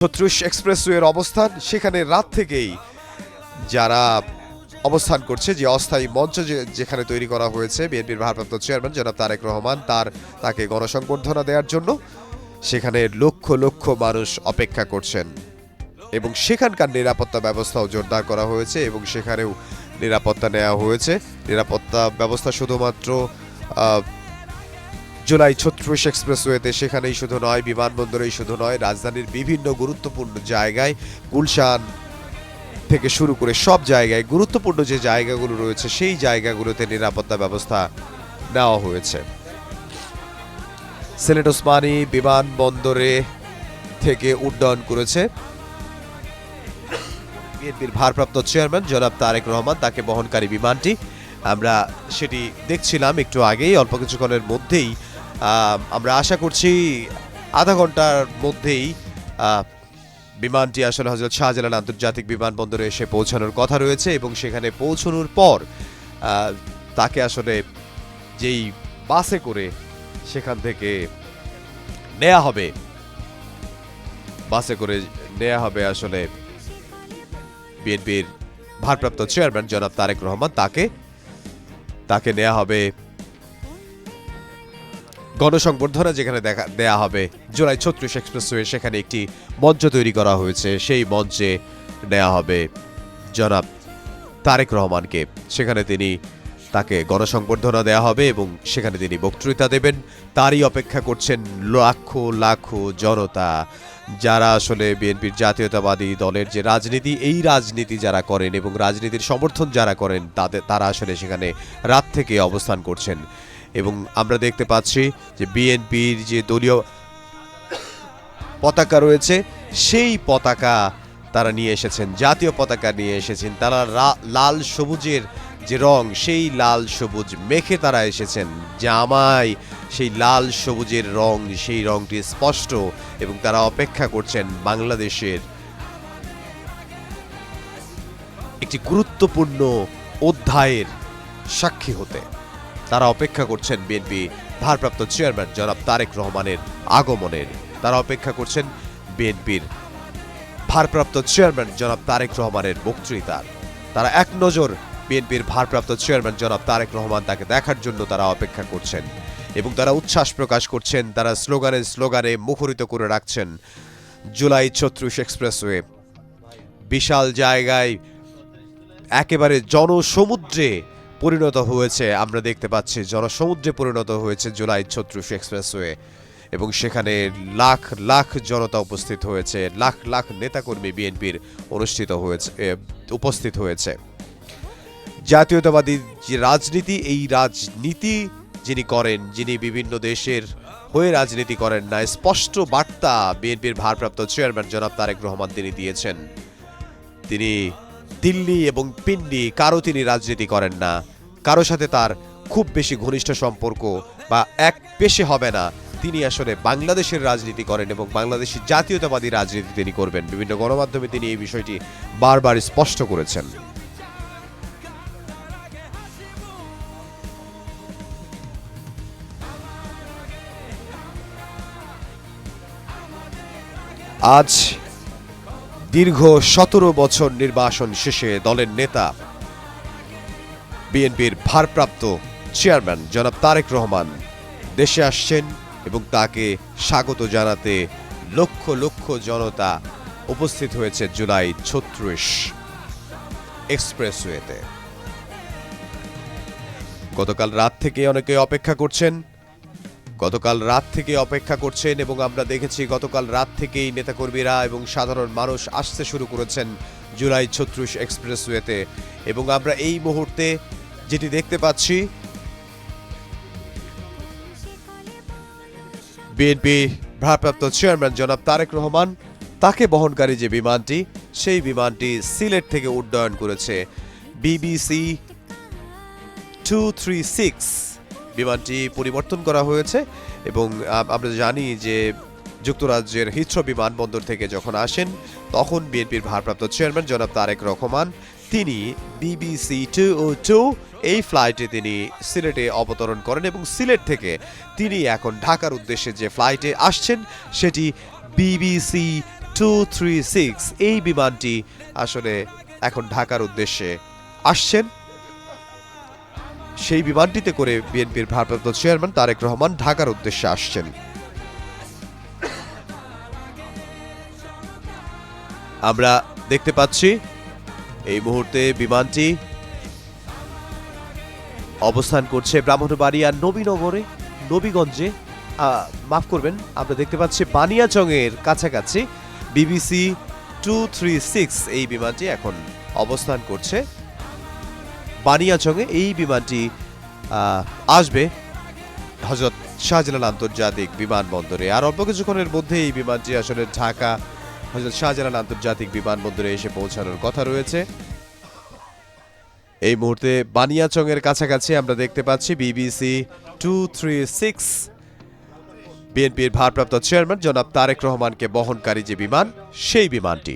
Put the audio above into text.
ছত্রিশ এক্সপ্রেসওয়ের অবস্থান, সেখানে রাত থেকেই যারা অবস্থান করছে, যে অস্থায়ী মঞ্চ যেখানে তৈরি করা হয়েছে বিএনপির ভারপ্রাপ্ত চেয়ারম্যান জনাব তারেক রহমান তাকে গণসংবর্ধনা দেওয়ার জন্য, সেখানে লক্ষ লক্ষ মানুষ অপেক্ষা করছেন এবং সেখানকার নিরাপত্তা ব্যবস্থাও জোরদার করা হয়েছে এবং সেখানেও নিরাপত্তা নেওয়া হয়েছে। নিরাপত্তা ব্যবস্থা শুধুমাত্র জুলাই ৩৬ এক্সপ্রেসওয়েতে সেখানেই শুধু নয়, বিমানবন্দরেই শুধু নয়, রাজধানীর বিভিন্ন গুরুত্বপূর্ণ জায়গায়, গুলশান থেকে শুরু করে সব জায়গায় গুরুত্বপূর্ণ যে জায়গাগুলো রয়েছে সেই জায়গাগুলোতে নিরাপত্তা ব্যবস্থা নেওয়া হয়েছে। সিলেট ওসমানী বিমানবন্দরে থেকে উড্ডয়ন করেছে বিএনপির ভারপ্রাপ্ত চেয়ারম্যান জনাব তারেক রহমান, তাকে বহনকারী বিমানটি। আমরা সেটি দেখছিলাম একটু আগেই, অল্প কিছুক্ষণের মধ্যেই, আমরা আশা করছি আধা ঘন্টার মধ্যেই বিমানটি আসলে হযরত শাহজালাল আন্তর্জাতিক বিমানবন্দরে এসে পৌঁছানোর কথা রয়েছে এবং সেখানে পৌঁছানোর পর তাকে আসলে যেই বাসে করে সেখান থেকে নেওয়া হবে আসলে বিএনপির ভারপ্রাপ্ত চেয়ারম্যান জনাব তারেক রহমান, তাকে নেওয়া হবে গণসংবর্ধনা যেখানে দেয়া হবে জুলাই ৩৬ এক্সপ্রেসওয়ে। সেখানে একটি মঞ্চ তৈরি করা হয়েছে, সেই মঞ্চে নেওয়া হবে জনাব তারেক রহমানকে। সেখানে তাকে গণসংবর্ধনা দেয়া হবে এবং সেখানে তিনি বক্তৃতা দেবেন। তারই অপেক্ষা করছেন লাখো লাখো জনতা, যারা আসলে বিএনপির জাতীয়তাবাদী দলের যে রাজনীতি, এই রাজনীতি যারা করেন এবং রাজনীতির সমর্থন যারা করেন, তারা আসলে সেখানে রাত থেকে অবস্থান করছেন। এবং আমরা দেখতে পাচ্ছি যে বিএনপির যে দলীয় পতাকা রয়েছে, সেই পতাকা তারা নিয়ে এসেছেন, জাতীয় পতাকা নিয়ে এসেছেন। তারা লাল সবুজের যে রং, সেই লাল সবুজ মেখে তারা এসেছেন। জামায় সেই লাল সবুজের রং, সেই রংটি স্পষ্ট এবং তারা অপেক্ষা করছেন বাংলাদেশের একটি গুরুত্বপূর্ণ অধ্যায়ের সাক্ষী হতে। তারা অপেক্ষা করছেন বিএনপি ভারপ্রাপ্ত চেয়ারম্যান জনাব তারেক রহমানের আগমনের। তারা অপেক্ষা করছেন বিএনপির ভারপ্রাপ্ত চেয়ারম্যান জনাব তারেক রহমানের বক্তৃতার। তারা এক নজর বিএনপির ভারপ্রাপ্ত চেয়ারম্যান জনাব তারেক রহমান তাকে দেখার জন্য তারা অপেক্ষা করছেন এবং তারা উচ্ছ্বাস প্রকাশ করছেন। তারা স্লোগানে মুখরিত করে রাখছেন জুলাই ৩৬ এক্সপ্রেসওয়ে। বিশাল জায়গায় একেবারে জনসমুদ্রে পরিণত হয়েছে, আমরা দেখতে পাচ্ছি জনসমুদ্রে পরিণত হয়েছে জুলাই ৩৬ এক্সপ্রেসওয়ে এবং সেখানে লাখ লাখ জনতা উপস্থিত হয়েছে, লাখ লাখ নেতাকর্মী বিএনপির উপস্থিত হয়েছে। জাতীয়তাবাদী যে রাজনীতি, এই রাজনীতি যিনি করেন, যিনি বিভিন্ন দেশের হয়ে রাজনীতি করেন না, স্পষ্ট বার্তা বিএনপির ভারপ্রাপ্ত চেয়ারম্যান জনাব তারেক রহমান তিনি দিয়েছেন। তিনি দিল্লি এবং পিন্ডি কারো তিনি রাজনীতি করেন না, কারো সাথে তার খুব বেশি ঘনিষ্ঠ সম্পর্ক বা এক পেশে হবে না। তিনি আসলে বাংলাদেশের রাজনীতি করেন এবং বাংলাদেশি জাতীয়তাবাদী রাজনীতি তিনি করবেন। বিভিন্ন গণমাধ্যমে তিনি এই বিষয়টি বারবার স্পষ্ট করেছেন। আজ দীর্ঘ ১৭ বছর নির্বাসন শেষে দলের নেতা বিএনপির ভারপ্রাপ্ত চেয়ারম্যান জনাব তারেক রহমান দেশে আসছেন এবং তাকে স্বাগত জানাতে লক্ষ লক্ষ জনতা উপস্থিত হয়েছে জুলাই ৩৬ এক্সপ্রেসওয়েতে। গতকাল রাত থেকে অনেকে অপেক্ষা করছেন এবং আমরা দেখেছি গতকাল রাত থেকেই নেতাকর্মীরা এবং সাধারণ মানুষ আসতে শুরু করেছেন জুলাই ৩৬ এক্সপ্রেসওয়েতে। এবং আমরা এই মুহূর্তে যেটি দেখতে পাচ্ছি, বিএনপি ভারপ্রাপ্ত চেয়ারম্যান জনাব তারেক রহমান, তাকে বহনকারী যে বিমানটি, সেই বিমানটি সিলেট থেকে উড্ডয়ন করেছে BBC 236। বিমানটি পরিবর্তন করা হয়েছে এবং আমরা জানি যে যুক্তরাজ্যের হিথ্রো বিমানবন্দর থেকে যখন আসেন, তখন বিএনপির ভারপ্রাপ্ত চেয়ারম্যান জনাব তারেক রহমান তিনি BBC 202 এই ফ্লাইটে তিনি সিলেটে অবতরণ করেন এবং সিলেট থেকে তিনি এখন ঢাকার উদ্দেশ্যে যে ফ্লাইটে আসছেন সেটি BBC 236 এই বিমানটি আসলে এখন ঢাকার উদ্দেশ্যে আসছেন। সেই বিমানটিতে করে বিএনপির ভারপ্রাপ্ত চেয়ারম্যান তারেক রহমান ঢাকার উদ্দেশ্যে আসছেন। আমরা দেখতে পাচ্ছি এই মুহূর্তে বিমানটি অবস্থান করছে ব্রাহ্মণবাড়িয়ার নবীগঞ্জে, মাফ করবেন, আমরা দেখতে পাচ্ছি বানিয়াচংয়ের কাছাকাছি BBC 236 এই বিমানটি এখন অবস্থান করছে বানিয়াচংয়ে। এই বিমানটি আসবে হযরত শাহজালাল আন্তর্জাতিক বিমানবন্দরে। আর অল্প কিছুক্ষণের মধ্যে এই বিমানটি আসলে ঢাকা হযরত শাহজালাল আন্তর্জাতিক বিমানবন্দরে এসে পৌঁছানোর কথা রয়েছে। এই মুহূর্তে বানিয়াচংয়ের কাছাকাছি আমরা দেখতে পাচ্ছি BBC 236 বিএনপির ভারপ্রাপ্ত চেয়ারম্যান জনাব তারেক রহমানকে বহনকারী যে বিমান, সেই বিমানটি।